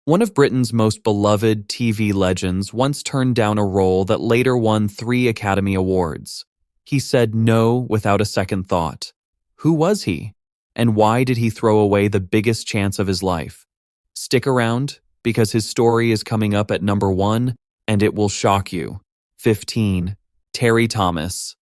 One of Britain's most beloved TV legends once turned down a role that later won 3 Academy Awards. He said no without a second thought. Who was he? And why did he throw away the biggest chance of his life? Stick around, because his story is coming up at number 1, and it will shock you. 15. Terry Thomas.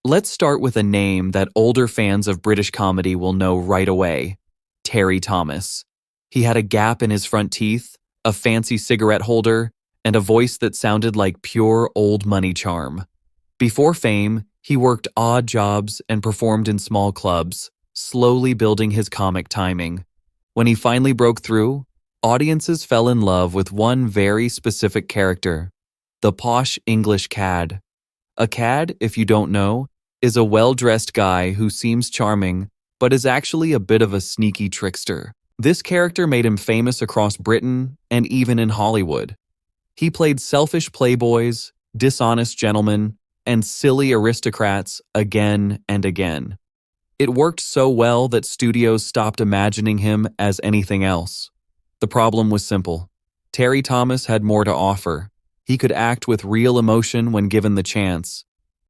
Let's start with a name that older fans of British comedy will know right away. Terry Thomas. He had a gap in his front teeth, a fancy cigarette holder, and a voice that sounded like pure old money charm. Before fame, he worked odd jobs and performed in small clubs, slowly building his comic timing. When he finally broke through, audiences fell in love with one very specific character, the posh English cad. A cad, if you don't know, is a well-dressed guy who seems charming, but is actually a bit of a sneaky trickster. This character made him famous across Britain and even in Hollywood. He played selfish playboys, dishonest gentlemen, and silly aristocrats again and again. It worked so well that studios stopped imagining him as anything else. The problem was simple. Terry Thomas had more to offer. He could act with real emotion when given the chance.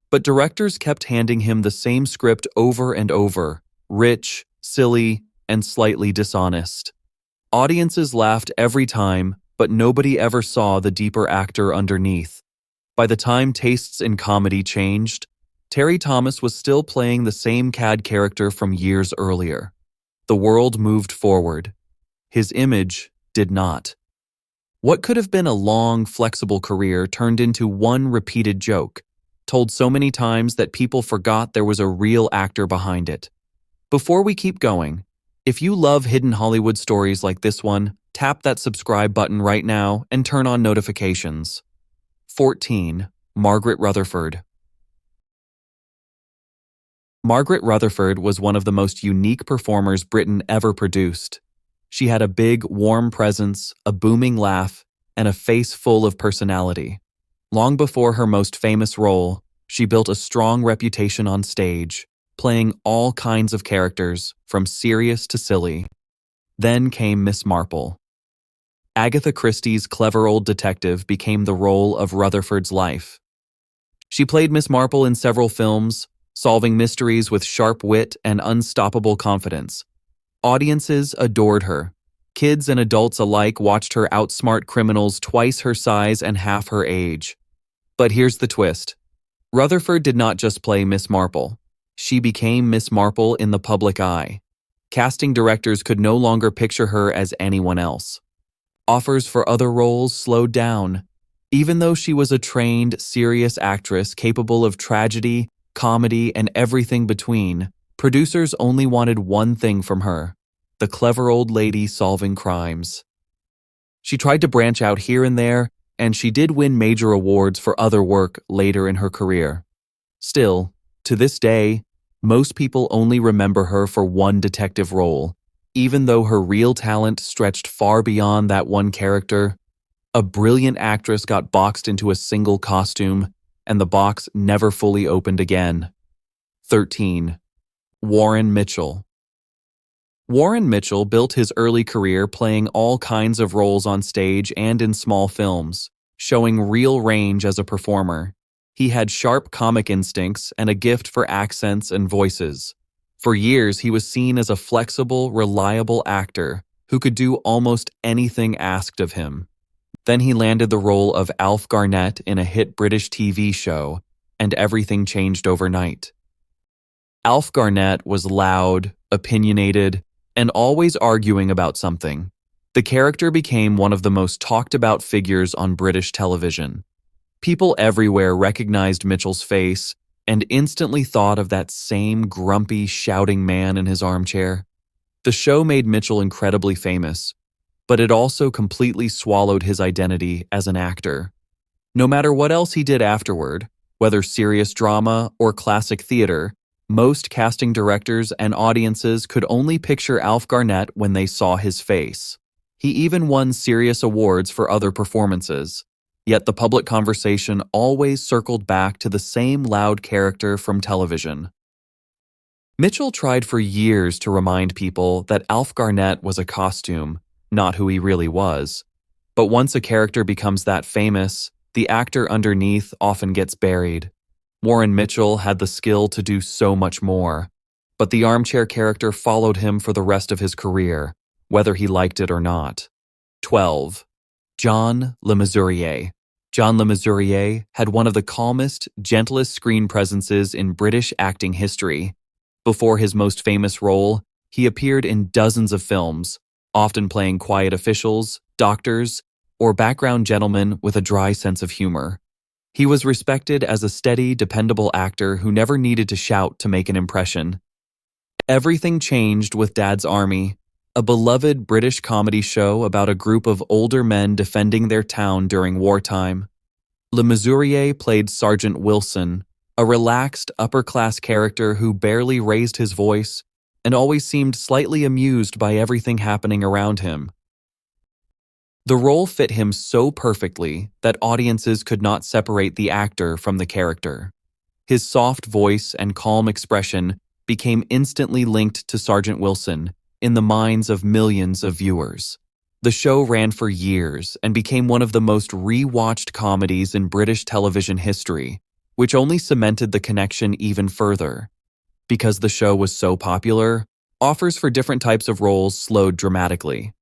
But directors kept handing him the same script over and over, rich, silly, and slightly dishonest. Audiences laughed every time, but nobody ever saw the deeper actor underneath. By the time tastes in comedy changed, Terry Thomas was still playing the same cad character from years earlier. The world moved forward. His image did not. What could have been a long, flexible career turned into one repeated joke, told so many times that people forgot there was a real actor behind it. Before we keep going, if you love hidden Hollywood stories like this one, tap that subscribe button right now and turn on notifications. 14. Margaret Rutherford. Margaret Rutherford was one of the most unique performers Britain ever produced. She had a big, warm presence, a booming laugh, and a face full of personality. Long before her most famous role, she built a strong reputation on stage, playing all kinds of characters, from serious to silly. Then came Miss Marple. Agatha Christie's clever old detective became the role of Rutherford's life. She played Miss Marple in several films, solving mysteries with sharp wit and unstoppable confidence. Audiences adored her. Kids and adults alike watched her outsmart criminals twice her size and half her age. But here's the twist. Rutherford did not just play Miss Marple. She became Miss Marple in the public eye. Casting directors could no longer picture her as anyone else. Offers for other roles slowed down. Even though she was a trained, serious actress capable of tragedy, comedy, and everything between, producers only wanted one thing from her: the clever old lady solving crimes. She tried to branch out here and there, and she did win major awards for other work later in her career. Still, to this day, most people only remember her for one detective role, even though her real talent stretched far beyond that one character. A brilliant actress got boxed into a single costume, and the box never fully opened again. 13. Warren Mitchell. Warren Mitchell built his early career playing all kinds of roles on stage and in small films, showing real range as a performer. He had sharp comic instincts and a gift for accents and voices. For years, he was seen as a flexible, reliable actor who could do almost anything asked of him. Then he landed the role of Alf Garnett in a hit British TV show, and everything changed overnight. Alf Garnett was loud, opinionated, and always arguing about something. The character became one of the most talked about figures on British television. People everywhere recognized Mitchell's face and instantly thought of that same grumpy, shouting man in his armchair. The show made Mitchell incredibly famous, but it also completely swallowed his identity as an actor. No matter what else he did afterward, whether serious drama or classic theater, most casting directors and audiences could only picture Alf Garnett when they saw his face. He even won serious awards for other performances. Yet the public conversation always circled back to the same loud character from television. Mitchell tried for years to remind people that Alf Garnett was a costume, not who he really was. But once a character becomes that famous, the actor underneath often gets buried. Warren Mitchell had the skill to do so much more, but the armchair character followed him for the rest of his career, whether he liked it or not. 12. John Le Mesurier. John Le Mesurier had one of the calmest, gentlest screen presences in British acting history. Before his most famous role, he appeared in dozens of films, often playing quiet officials, doctors, or background gentlemen with a dry sense of humor. He was respected as a steady, dependable actor who never needed to shout to make an impression. Everything changed with Dad's Army, a beloved British comedy show about a group of older men defending their town during wartime. Le Mesurier played Sergeant Wilson, a relaxed, upper-class character who barely raised his voice and always seemed slightly amused by everything happening around him. The role fit him so perfectly that audiences could not separate the actor from the character. His soft voice and calm expression became instantly linked to Sergeant Wilson in the minds of millions of viewers. The show ran for years and became one of the most re-watched comedies in British television history, which only cemented the connection even further. Because the show was so popular, offers for different types of roles slowed dramatically.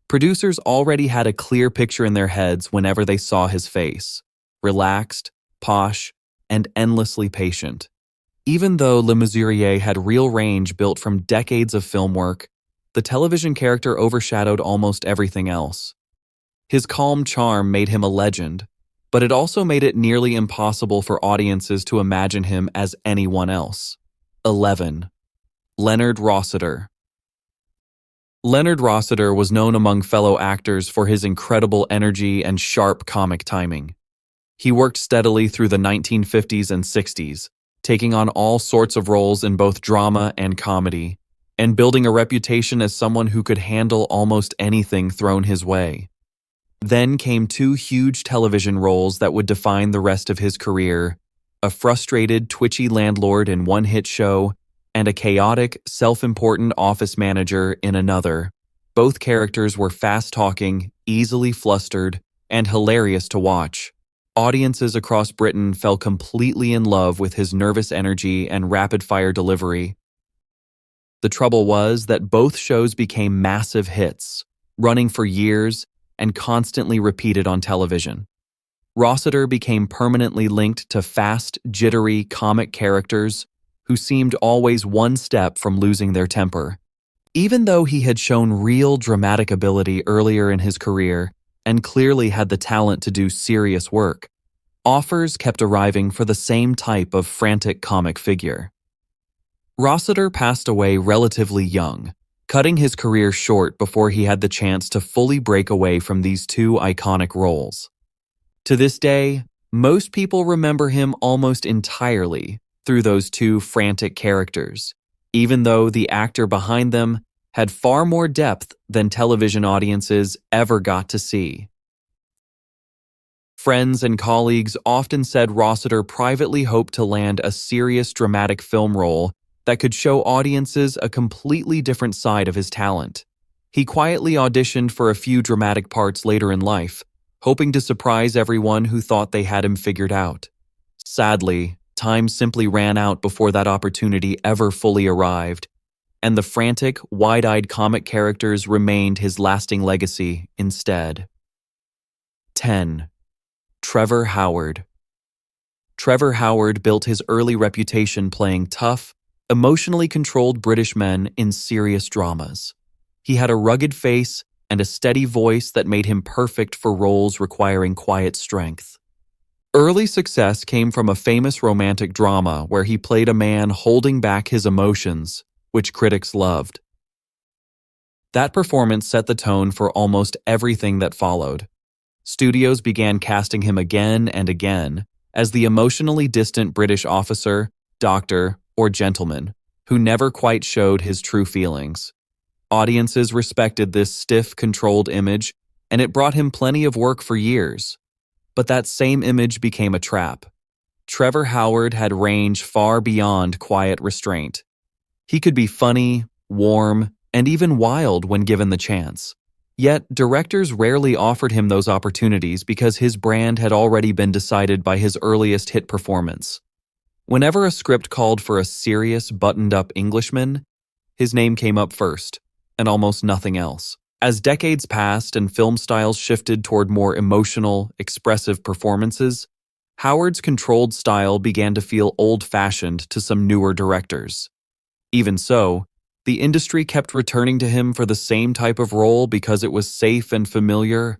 Producers already had a clear picture in their heads whenever they saw his face: relaxed, posh, and endlessly patient. Even though Le Mesurier had real range built from decades of film work, the television character overshadowed almost everything else. His calm charm made him a legend, but it also made it nearly impossible for audiences to imagine him as anyone else. 11. Leonard Rossiter. Leonard Rossiter was known among fellow actors for his incredible energy and sharp comic timing. He worked steadily through the 1950s and 60s, taking on all sorts of roles in both drama and comedy, and building a reputation as someone who could handle almost anything thrown his way. Then came two huge television roles that would define the rest of his career: a frustrated, twitchy landlord in one hit show, and a chaotic, self-important office manager in another. Both characters were fast-talking, easily flustered, and hilarious to watch. Audiences across Britain fell completely in love with his nervous energy and rapid-fire delivery. The trouble was that both shows became massive hits, running for years and constantly repeated on television. Rossiter became permanently linked to fast, jittery, comic characters who seemed always one step from losing their temper. Even though he had shown real dramatic ability earlier in his career and clearly had the talent to do serious work, offers kept arriving for the same type of frantic comic figure. Rossiter passed away relatively young, cutting his career short before he had the chance to fully break away from these two iconic roles. To this day, most people remember him almost entirely through those two frantic characters, even though the actor behind them had far more depth than television audiences ever got to see. Friends and colleagues often said Rossiter privately hoped to land a serious dramatic film role that could show audiences a completely different side of his talent. He quietly auditioned for a few dramatic parts later in life, hoping to surprise everyone who thought they had him figured out. Sadly, time simply ran out before that opportunity ever fully arrived, and the frantic, wide-eyed comic characters remained his lasting legacy instead. 10. Trevor Howard. Trevor Howard built his early reputation playing tough, emotionally controlled British men in serious dramas. He had a rugged face and a steady voice that made him perfect for roles requiring quiet strength. Early success came from a famous romantic drama where he played a man holding back his emotions, which critics loved. That performance set the tone for almost everything that followed. Studios began casting him again and again as the emotionally distant British officer, doctor, or gentleman who never quite showed his true feelings. Audiences respected this stiff, controlled image, and it brought him plenty of work for years. But that same image became a trap. Trevor Howard had range far beyond quiet restraint. He could be funny, warm, and even wild when given the chance. Yet, directors rarely offered him those opportunities because his brand had already been decided by his earliest hit performance. Whenever a script called for a serious, buttoned-up Englishman, his name came up first, and almost nothing else. As decades passed and film styles shifted toward more emotional, expressive performances, Howard's controlled style began to feel old-fashioned to some newer directors. Even so, the industry kept returning to him for the same type of role because it was safe and familiar.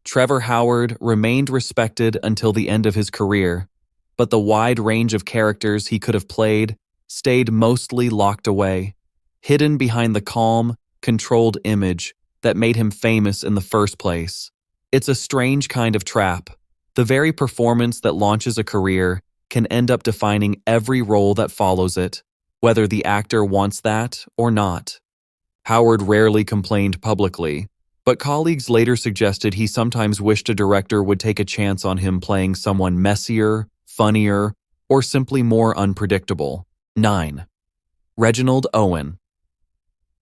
Trevor Howard remained respected until the end of his career, but the wide range of characters he could have played stayed mostly locked away, hidden behind the calm, controlled image that made him famous in the first place. It's a strange kind of trap. The very performance that launches a career can end up defining every role that follows it, whether the actor wants that or not. Howard rarely complained publicly, but colleagues later suggested he sometimes wished a director would take a chance on him playing someone messier, funnier, or simply more unpredictable. 9. Reginald Owen.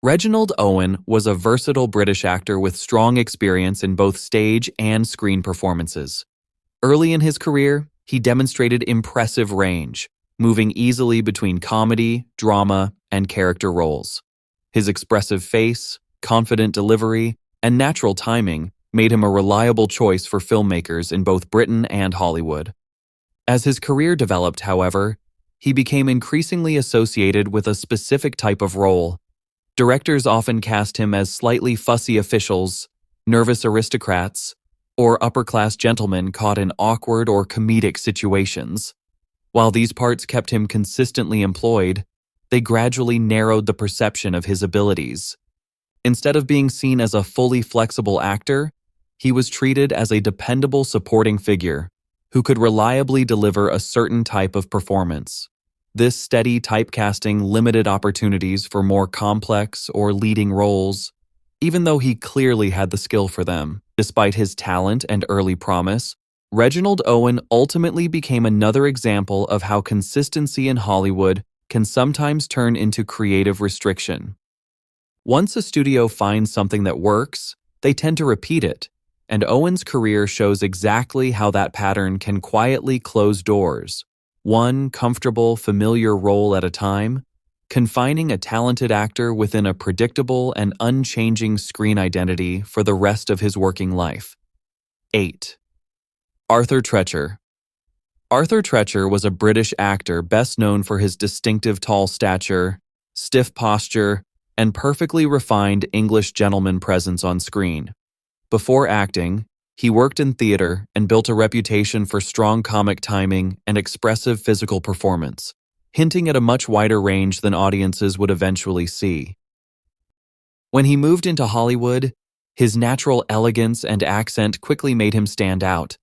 Reginald Owen was a versatile British actor with strong experience in both stage and screen performances. Early in his career, he demonstrated impressive range, moving easily between comedy, drama, and character roles. His expressive face, confident delivery, and natural timing made him a reliable choice for filmmakers in both Britain and Hollywood. As his career developed, however, he became increasingly associated with a specific type of role. Directors often cast him as slightly fussy officials, nervous aristocrats, or upper-class gentlemen caught in awkward or comedic situations. While these parts kept him consistently employed, they gradually narrowed the perception of his abilities. Instead of being seen as a fully flexible actor, he was treated as a dependable supporting figure who could reliably deliver a certain type of performance. This steady typecasting limited opportunities for more complex or leading roles, even though he clearly had the skill for them. Despite his talent and early promise, Reginald Owen ultimately became another example of how consistency in Hollywood can sometimes turn into creative restriction. Once a studio finds something that works, they tend to repeat it, and Owen's career shows exactly how that pattern can quietly close doors, one comfortable, familiar role at a time, confining a talented actor within a predictable and unchanging screen identity for the rest of his working life. 8. Arthur Treacher. Arthur Treacher was a British actor best known for his distinctive tall stature, stiff posture, and perfectly refined English gentleman presence on screen. Before acting, he worked in theater and built a reputation for strong comic timing and expressive physical performance, hinting at a much wider range than audiences would eventually see. When he moved into Hollywood, his natural elegance and accent quickly made him stand out.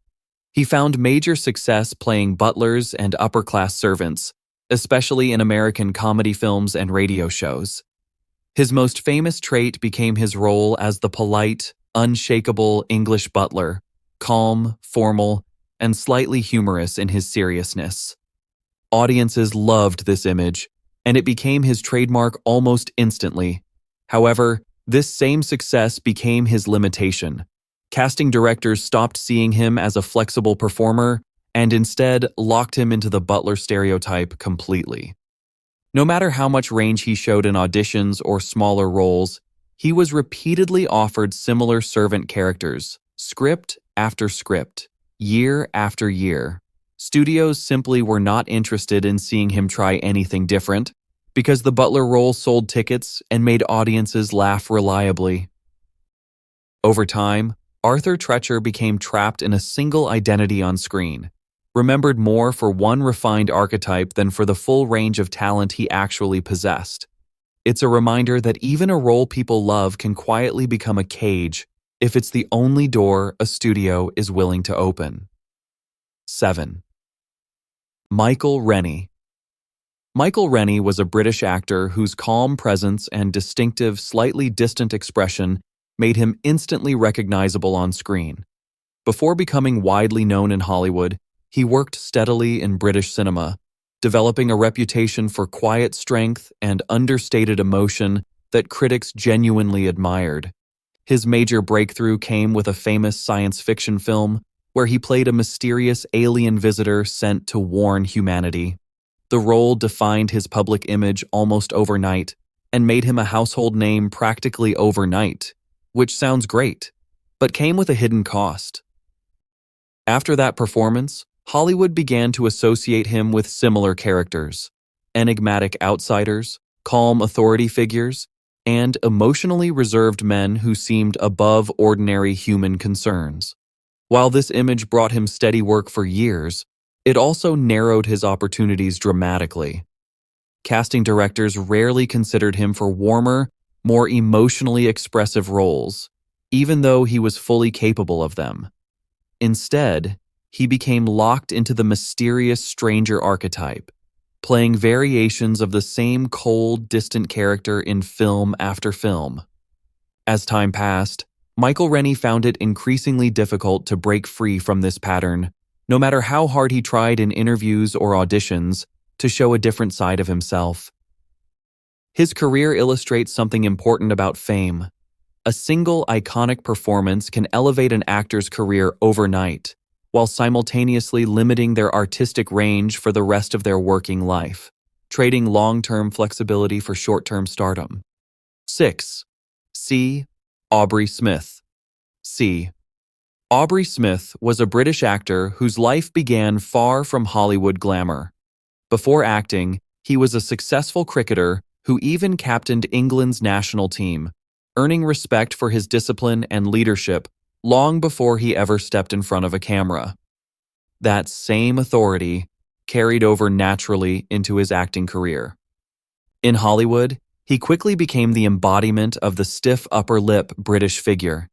He found major success playing butlers and upper-class servants, especially in American comedy films and radio shows. His most famous trait became his role as the polite, unshakable English butler, calm, formal, and slightly humorous in his seriousness. Audiences loved this image, and it became his trademark almost instantly. However, this same success became his limitation. Casting directors stopped seeing him as a flexible performer and instead locked him into the butler stereotype completely. No matter how much range he showed in auditions or smaller roles, he was repeatedly offered similar servant characters, script after script, year after year. Studios simply were not interested in seeing him try anything different because the butler role sold tickets and made audiences laugh reliably. Over time, Arthur Treacher became trapped in a single identity on screen, remembered more for one refined archetype than for the full range of talent he actually possessed. It's a reminder that even a role people love can quietly become a cage if it's the only door a studio is willing to open. 7. Michael Rennie. Michael Rennie was a British actor whose calm presence and distinctive, slightly distant expression made him instantly recognizable on screen. Before becoming widely known in Hollywood, he worked steadily in British cinema, developing a reputation for quiet strength and understated emotion that critics genuinely admired. His major breakthrough came with a famous science fiction film where he played a mysterious alien visitor sent to warn humanity. The role defined his public image almost overnight and made him a household name practically overnight, which sounds great, but came with a hidden cost. After that performance, Hollywood began to associate him with similar characters: enigmatic outsiders, calm authority figures, and emotionally reserved men who seemed above ordinary human concerns. While this image brought him steady work for years, it also narrowed his opportunities dramatically. Casting directors rarely considered him for warmer, more emotionally expressive roles, even though he was fully capable of them. Instead, he became locked into the mysterious stranger archetype, playing variations of the same cold, distant character in film after film. As time passed, Michael Rennie found it increasingly difficult to break free from this pattern, no matter how hard he tried in interviews or auditions to show a different side of himself. His career illustrates something important about fame. A single iconic performance can elevate an actor's career overnight, while simultaneously limiting their artistic range for the rest of their working life, trading long-term flexibility for short-term stardom. 6. C. Aubrey Smith. C. Aubrey Smith was a British actor whose life began far from Hollywood glamour. Before acting, he was a successful cricketer who even captained England's national team, earning respect for his discipline and leadership long before he ever stepped in front of a camera. That same authority carried over naturally into his acting career. In Hollywood, he quickly became the embodiment of the stiff upper lip British figure.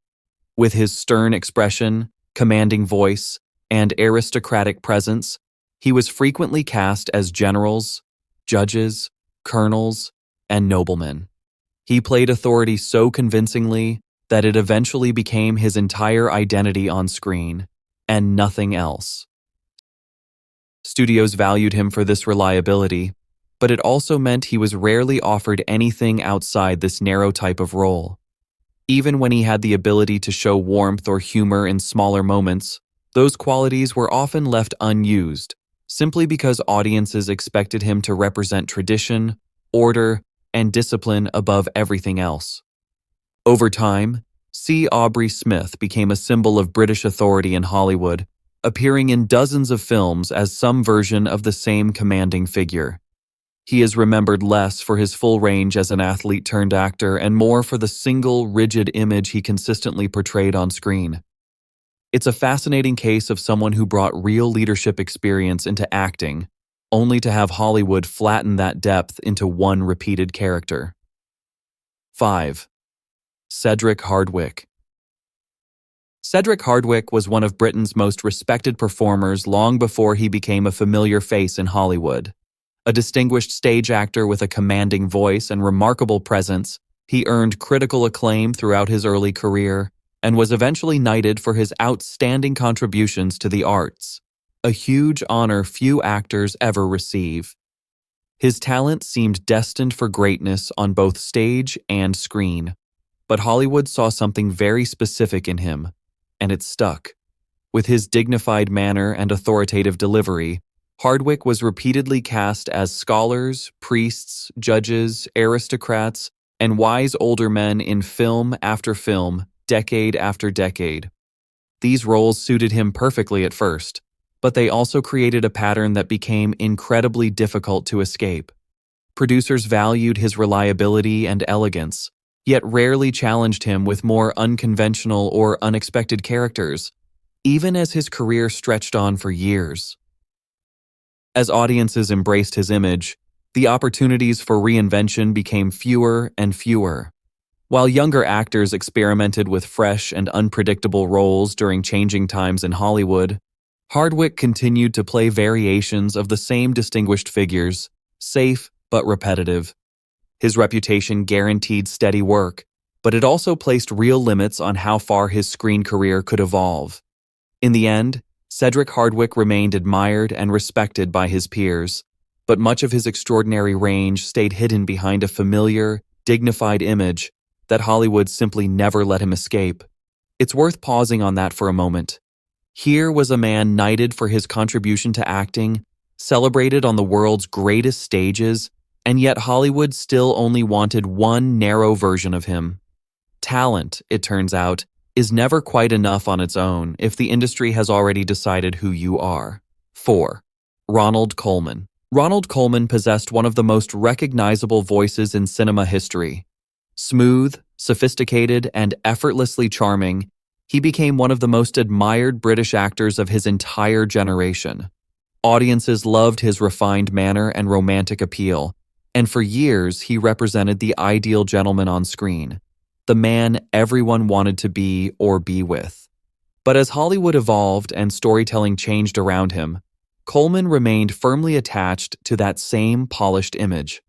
With his stern expression, commanding voice, and aristocratic presence, he was frequently cast as generals, judges, colonels, and noblemen. He played authority so convincingly that it eventually became his entire identity on screen, and nothing else. Studios valued him for this reliability, but it also meant he was rarely offered anything outside this narrow type of role. Even when he had the ability to show warmth or humor in smaller moments, those qualities were often left unused, simply because audiences expected him to represent tradition, order, and discipline above everything else. Over time, C. Aubrey Smith became a symbol of British authority in Hollywood, appearing in dozens of films as some version of the same commanding figure. He is remembered less for his full range as an athlete turned actor and more for the single, rigid image he consistently portrayed on screen. It's a fascinating case of someone who brought real leadership experience into acting, only to have Hollywood flatten that depth into one repeated character. 5. Cedric Hardwicke. Cedric Hardwicke was one of Britain's most respected performers long before he became a familiar face in Hollywood. A distinguished stage actor with a commanding voice and remarkable presence, he earned critical acclaim throughout his early career and was eventually knighted for his outstanding contributions to the arts, a huge honor few actors ever receive. His talent seemed destined for greatness on both stage and screen, but Hollywood saw something very specific in him, and it stuck. With his dignified manner and authoritative delivery, Hardwicke was repeatedly cast as scholars, priests, judges, aristocrats, and wise older men in film after film, decade after decade. These roles suited him perfectly at first, but they also created a pattern that became incredibly difficult to escape. Producers valued his reliability and elegance, yet rarely challenged him with more unconventional or unexpected characters, even as his career stretched on for years. As audiences embraced his image, the opportunities for reinvention became fewer and fewer. While younger actors experimented with fresh and unpredictable roles during changing times in Hollywood, Hardwicke continued to play variations of the same distinguished figures, safe but repetitive. His reputation guaranteed steady work, but it also placed real limits on how far his screen career could evolve. In the end, Cedric Hardwicke remained admired and respected by his peers, but much of his extraordinary range stayed hidden behind a familiar, dignified image that Hollywood simply never let him escape. It's worth pausing on that for a moment. Here was a man knighted for his contribution to acting, celebrated on the world's greatest stages, and yet Hollywood still only wanted one narrow version of him. Talent, it turns out, is never quite enough on its own if the industry has already decided who you are. 4. Ronald Colman. Ronald Colman possessed one of the most recognizable voices in cinema history. Smooth, sophisticated, and effortlessly charming, he became one of the most admired British actors of his entire generation. Audiences loved his refined manner and romantic appeal, and for years he represented the ideal gentleman on screen, the man everyone wanted to be or be with. But as Hollywood evolved and storytelling changed around him, Colman remained firmly attached to that same polished image.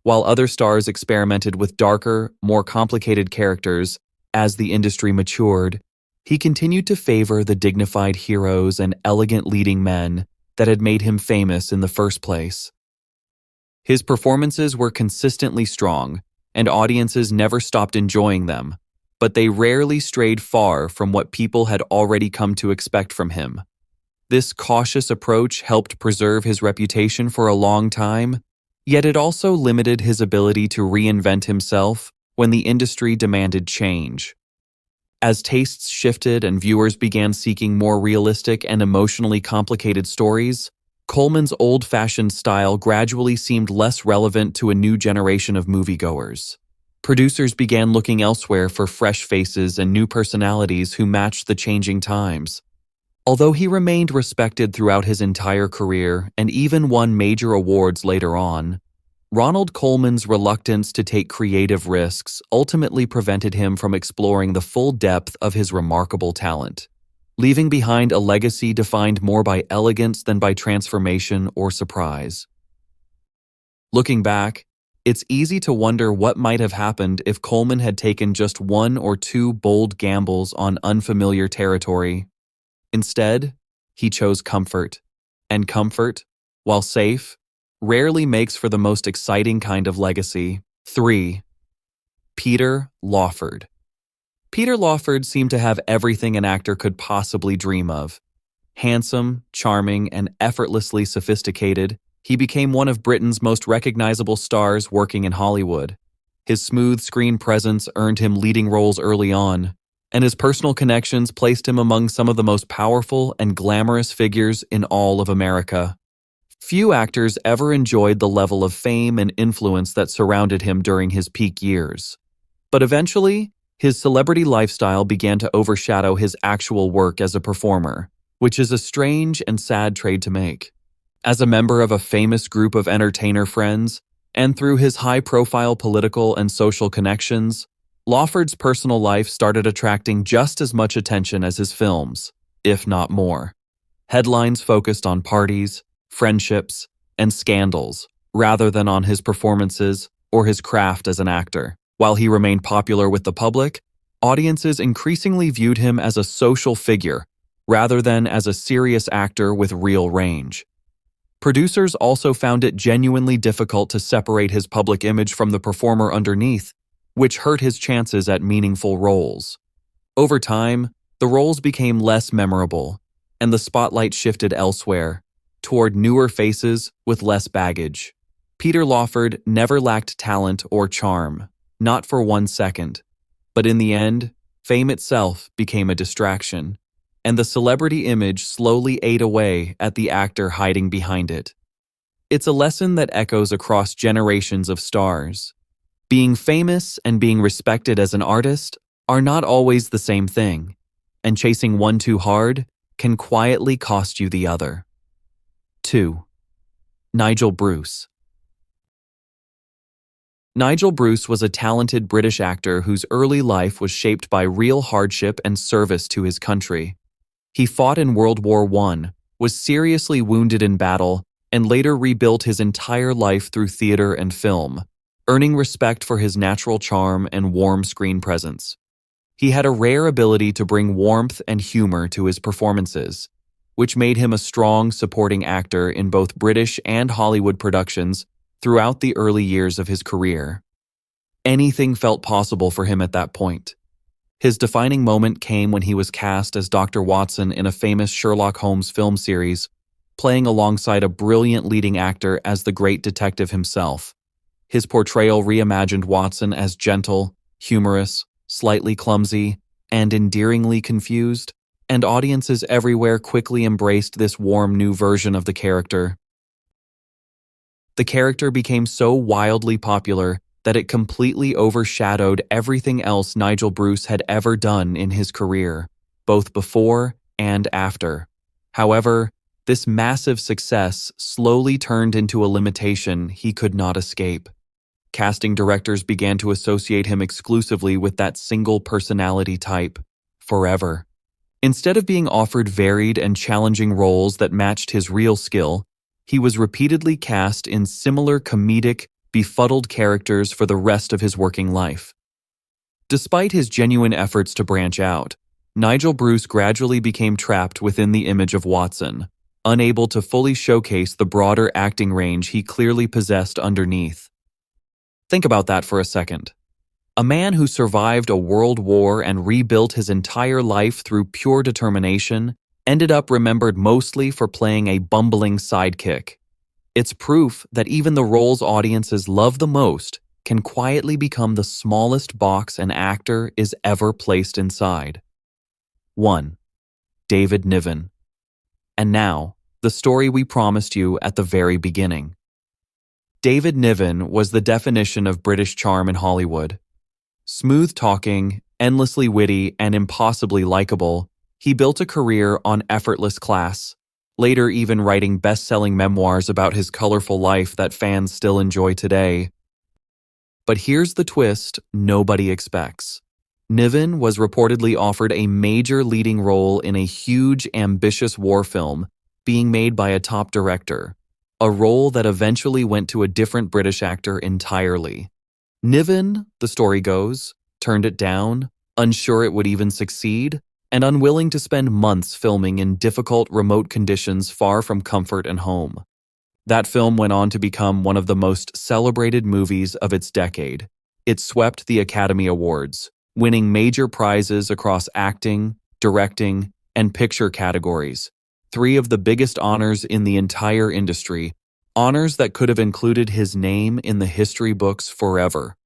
While other stars experimented with darker, more complicated characters as the industry matured, he continued to favor the dignified heroes and elegant leading men that had made him famous in the first place. His performances were consistently strong, and audiences never stopped enjoying them, but they rarely strayed far from what people had already come to expect from him. This cautious approach helped preserve his reputation for a long time, yet it also limited his ability to reinvent himself when the industry demanded change. As tastes shifted and viewers began seeking more realistic and emotionally complicated stories, Colman's old-fashioned style gradually seemed less relevant to a new generation of moviegoers. Producers began looking elsewhere for fresh faces and new personalities who matched the changing times. Although he remained respected throughout his entire career and even won major awards later on, Ronald Colman's reluctance to take creative risks ultimately prevented him from exploring the full depth of his remarkable talent, leaving behind a legacy defined more by elegance than by transformation or surprise. Looking back, it's easy to wonder what might have happened if Colman had taken just one or two bold gambles on unfamiliar territory. Instead, he chose comfort, and comfort, while safe, rarely makes for the most exciting kind of legacy. 3. Peter Lawford. Peter Lawford seemed to have everything an actor could possibly dream of. Handsome, charming, and effortlessly sophisticated, he became one of Britain's most recognizable stars working in Hollywood. His smooth screen presence earned him leading roles early on, and his personal connections placed him among some of the most powerful and glamorous figures in all of America. Few actors ever enjoyed the level of fame and influence that surrounded him during his peak years. But eventually, his celebrity lifestyle began to overshadow his actual work as a performer, which is a strange and sad trade to make. As a member of a famous group of entertainer friends, and through his high-profile political and social connections, Lawford's personal life started attracting just as much attention as his films, if not more. Headlines focused on parties, friendships, and scandals, rather than on his performances or his craft as an actor. While he remained popular with the public, audiences increasingly viewed him as a social figure, rather than as a serious actor with real range. Producers also found it genuinely difficult to separate his public image from the performer underneath, which hurt his chances at meaningful roles. Over time, the roles became less memorable, and the spotlight shifted elsewhere, toward newer faces with less baggage. Peter Lawford never lacked talent or charm, not for 1 second. But in the end, fame itself became a distraction, and the celebrity image slowly ate away at the actor hiding behind it. It's a lesson that echoes across generations of stars. Being famous and being respected as an artist are not always the same thing, and chasing one too hard can quietly cost you the other. 2. Nigel Bruce. Nigel Bruce was a talented British actor whose early life was shaped by real hardship and service to his country. He fought in World War I, was seriously wounded in battle, and later rebuilt his entire life through theater and film, earning respect for his natural charm and warm screen presence. He had a rare ability to bring warmth and humor to his performances, which made him a strong supporting actor in both British and Hollywood productions throughout the early years of his career. Anything felt possible for him at that point. His defining moment came when he was cast as Dr. Watson in a famous Sherlock Holmes film series, playing alongside a brilliant leading actor as the great detective himself. His portrayal reimagined Watson as gentle, humorous, slightly clumsy, and endearingly confused, and audiences everywhere quickly embraced this warm new version of the character. The character became so wildly popular that it completely overshadowed everything else Nigel Bruce had ever done in his career, both before and after. However, this massive success slowly turned into a limitation he could not escape. Casting directors began to associate him exclusively with that single personality type, forever. Instead of being offered varied and challenging roles that matched his real skill, he was repeatedly cast in similar comedic, befuddled characters for the rest of his working life. Despite his genuine efforts to branch out, Nigel Bruce gradually became trapped within the image of Watson, unable to fully showcase the broader acting range he clearly possessed underneath. Think about that for a second. A man who survived a world war and rebuilt his entire life through pure determination ended up remembered mostly for playing a bumbling sidekick. It's proof that even the roles audiences love the most can quietly become the smallest box an actor is ever placed inside. 1. David Niven. And now, the story we promised you at the very beginning. David Niven was the definition of British charm in Hollywood. Smooth-talking, endlessly witty, and impossibly likable, he built a career on effortless class, later even writing best-selling memoirs about his colorful life that fans still enjoy today. But here's the twist nobody expects. Niven was reportedly offered a major leading role in a huge, ambitious war film being made by a top director, a role that eventually went to a different British actor entirely. Niven, the story goes, turned it down, unsure it would even succeed, and unwilling to spend months filming in difficult, remote conditions far from comfort and home. That film went on to become one of the most celebrated movies of its decade. It swept the Academy Awards, winning major prizes across acting, directing, and picture categories, 3 of the biggest honors in the entire industry, honors that could have included his name in the history books forever.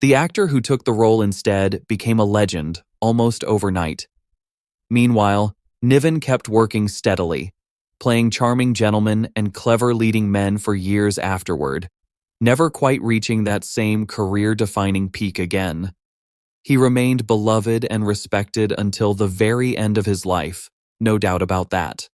The actor who took the role instead became a legend almost overnight. Meanwhile, Niven kept working steadily, playing charming gentlemen and clever leading men for years afterward, never quite reaching that same career-defining peak again. He remained beloved and respected until the very end of his life, no doubt about that.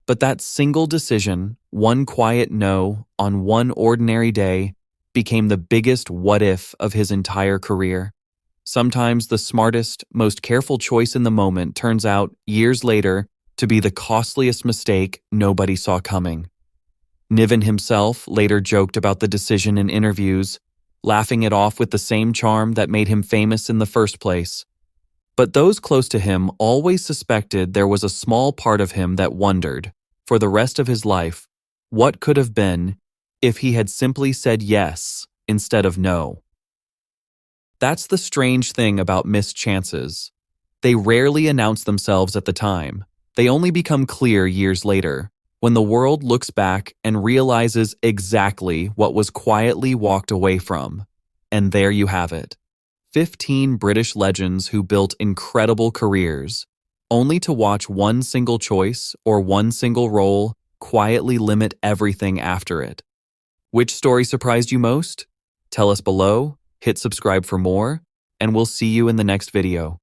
But that single decision, one quiet no on one ordinary day, became the biggest what-if of his entire career. Sometimes the smartest, most careful choice in the moment turns out, years later, to be the costliest mistake nobody saw coming. Niven himself later joked about the decision in interviews, laughing it off with the same charm that made him famous in the first place. But those close to him always suspected there was a small part of him that wondered, for the rest of his life, what could have been if he had simply said yes instead of no. That's the strange thing about missed chances. They rarely announce themselves at the time. They only become clear years later, when the world looks back and realizes exactly what was quietly walked away from. And there you have it. 15 British legends who built incredible careers, only to watch one single choice or one single role quietly limit everything after it. Which story surprised you most? Tell us below, hit subscribe for more, and we'll see you in the next video.